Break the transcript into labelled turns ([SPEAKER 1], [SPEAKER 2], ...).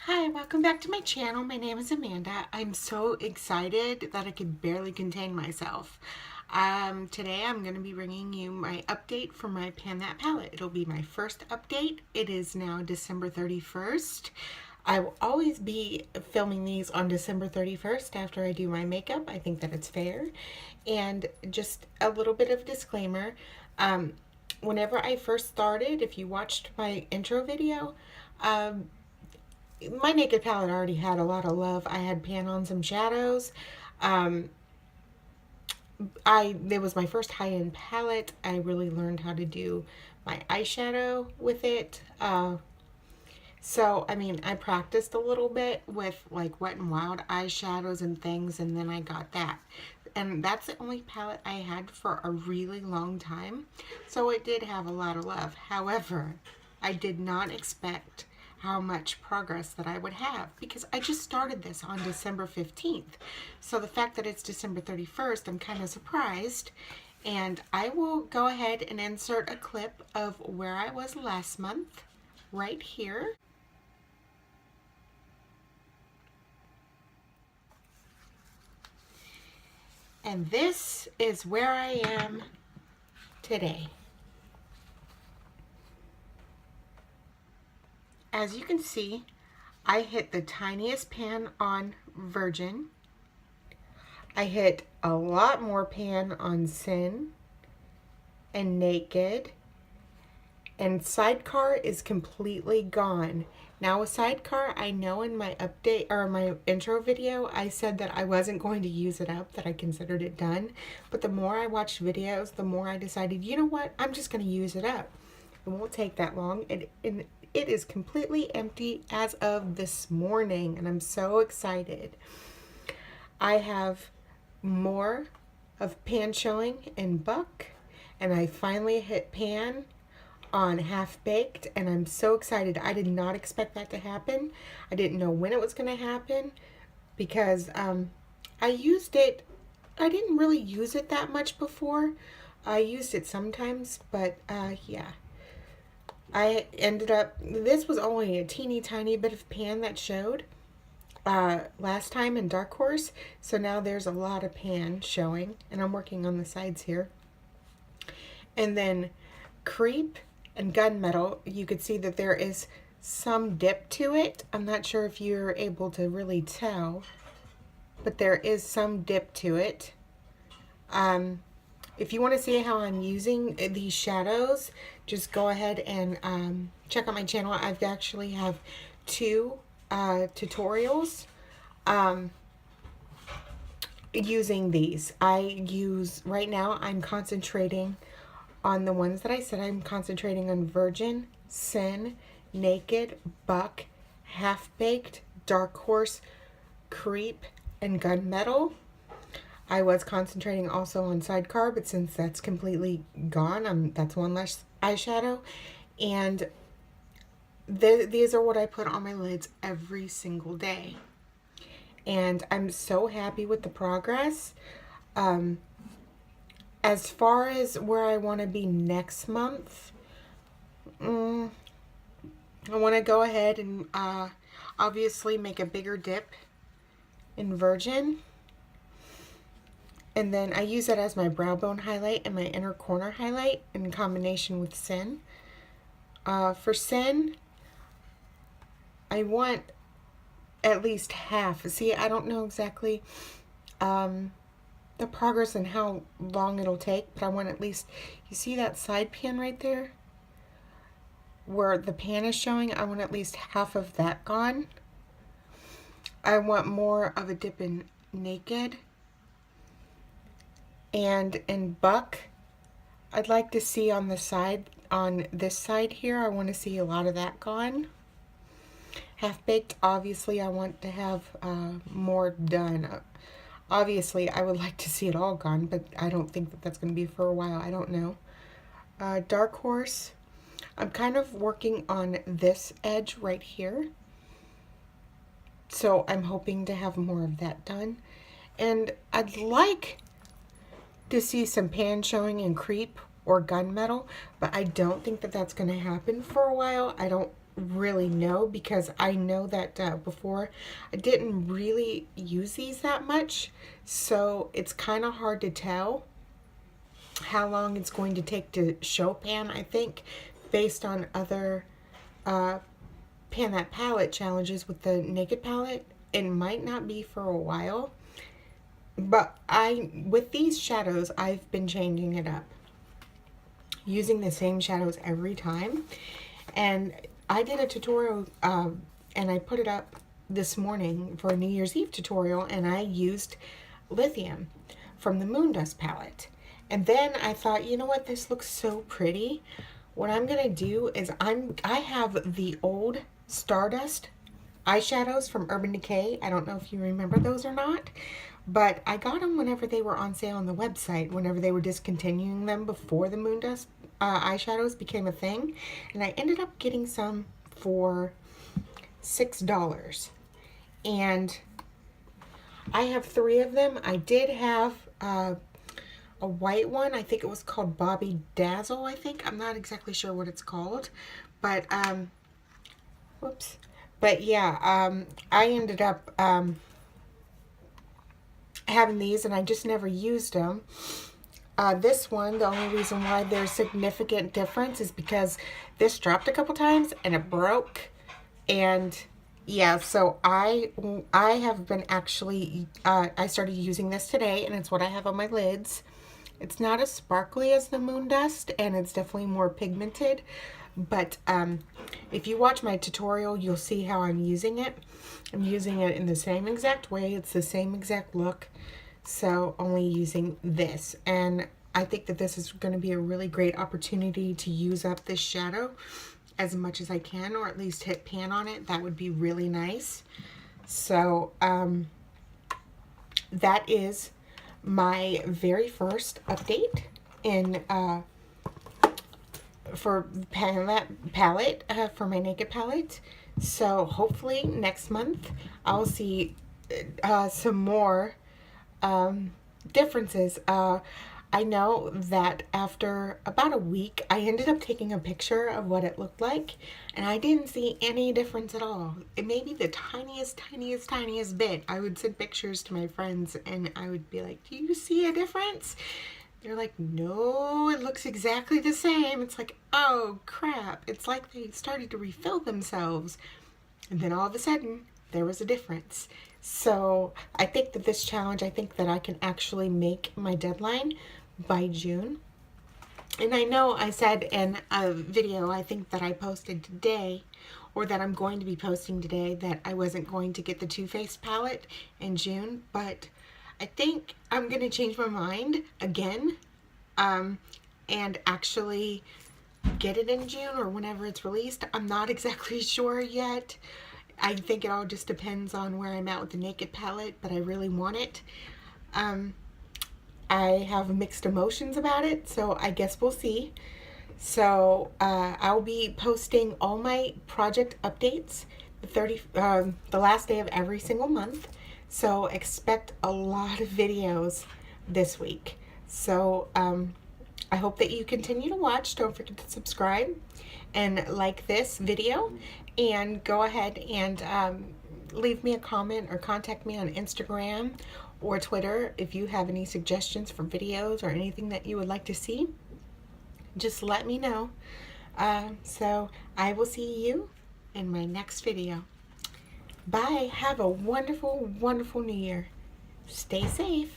[SPEAKER 1] Hi, welcome back to my channel. My name is Amanda. I'm so excited that I could barely contain myself. Today I'm going to be bringing you my update for my Pan That palette. It'll be my first update. It is now December 31st. I will always be filming these on December 31st after I do my makeup. I think that it's fair. And just a little bit of disclaimer. Whenever I first started, if you watched my intro video, my naked palette already had a lot of love. I had pan on some shadows. Um, it was my first high-end palette. I really learned how to do my eyeshadow with it. So I mean, I practiced a little bit with like Wet and Wild eyeshadows and things, and then I got that. And that's the only palette I had for a really long time. So it did have a lot of love. However, I did not expect how much progress that I would have because I just started this on December 15th. So the fact that it's December 31st, I'm kind of surprised. And I will go ahead and insert a clip of where I was last month right here. And this is where I am today. As you can see, I hit the tiniest pan on Virgin. I hit a lot more pan on Sin and Naked. And Sidecar is completely gone. Now with Sidecar, I know in my update or my intro video, I said that I wasn't going to use it up, that I considered it done. But the more I watched videos, the more I decided, you know what, I'm just going to use it up. It won't take that long. It is completely empty as of this morning, and I'm so excited. I have more of pan showing in Buck, and I finally hit pan on Half Baked, and I'm so excited. I did not expect that to happen. I didn't know when it was going to happen because I used it. I didn't really use it that much before. I used it sometimes, but yeah. I ended up, this was only a teeny tiny bit of pan that showed last time in Dark Horse. So now there's a lot of pan showing, and I'm working on the sides here. And then Creep and Gunmetal, you could see that there is some dip to it. I'm not sure if you're able to really tell, but there is some dip to it. If you want to see how I'm using these shadows, just go ahead and check out my channel. I've actually have two tutorials using these. Right now I'm concentrating on the ones that I said. I'm concentrating on Virgin, Sin, Naked, Buck, Half Baked, Dark Horse, Creep, and Gunmetal. I was concentrating also on Sidecar, but since that's completely gone, that's one less eyeshadow. And these are what I put on my lids every single day. And I'm so happy with the progress. As far as where I want to be next month, I want to go ahead and obviously make a bigger dip in Virgin. And then I use that as my brow bone highlight and my inner corner highlight in combination with Sin. For Sin, I want at least half. See, I don't know exactly the progress and how long it'll take, but I want at least, you see that side pan right there? Where the pan is showing, I want at least half of that gone. I want more of a dip in Naked. And in Buck, I'd like to see on the side, on this side here, I want to see a lot of that gone. Half Baked, obviously I want to have more done. Obviously I would like to see it all gone, but I don't think that that's going to be for a while. I don't know. Dark Horse, I'm kind of working on this edge right here. So I'm hoping to have more of that done. And I'd like to see some pan showing in Creep or Gunmetal, but I don't think that that's going to happen for a while. I don't really know, because I know that before I didn't really use these that much, so it's kind of hard to tell how long it's going to take to show pan. I think based on other pan that palette challenges with the naked palette, it might not be for a while. But with these shadows, I've been changing it up, using the same shadows every time. And I did a tutorial and I put it up this morning for a New Year's Eve tutorial, and I used lithium from the Moondust palette. And then I thought, you know what, this looks so pretty. What I'm gonna do is I have the old Stardust eyeshadows from Urban Decay. I don't know if you remember those or not, but I got them whenever they were on sale on the website, whenever they were discontinuing them before the Moondust eyeshadows became a thing. And I ended up getting some for $6. And I have 3 of them. I did have a white one. I think it was called Bobby Dazzle, I think. I'm not exactly sure what it's called. But, whoops. But yeah, I ended up having these, and I just never used them. This one, the only reason why there's significant difference is because this dropped a couple times and it broke. And yeah, so I have been actually, I started using this today, and it's what I have on my lids. It's not as sparkly as the Moondust, and it's definitely more pigmented. But if you watch my tutorial, you'll see how I'm using it. I'm using it in the same exact way. It's the same exact look. So only using this. And I think that this is going to be a really great opportunity to use up this shadow as much as I can, or at least hit pan on it. That would be really nice. So that is my very first update in for palette, for my naked palette. So hopefully next month I'll see some more differences. I know that after about a week, I ended up taking a picture of what it looked like, and I didn't see any difference at all. It may be the tiniest bit. I would send pictures to my friends, and I would be like, do you see a difference? They're like, no, it looks exactly the same. It's like, oh crap. It's like they started to refill themselves. And then all of a sudden, there was a difference. So I think that this challenge, I think that I can actually make my deadline by June. And I know I said in a video, I think that I posted today, or that I'm going to be posting today, that I wasn't going to get the Too Faced palette in June, but I think I'm going to change my mind again, and actually get it in June or whenever it's released. I'm not exactly sure yet. I think it all just depends on where I'm at with the naked palette, but I really want it. I have mixed emotions about it, so I guess we'll see. So I'll be posting all my project updates the last day of every single month. So expect a lot of videos this week. So I hope that you continue to watch. Don't forget to subscribe and like this video, and go ahead and leave me a comment or contact me on Instagram or Twitter if you have any suggestions for videos or anything that you would like to see. Just let me know. So I will see you in my next video. Bye. Have a wonderful, wonderful New Year. Stay safe.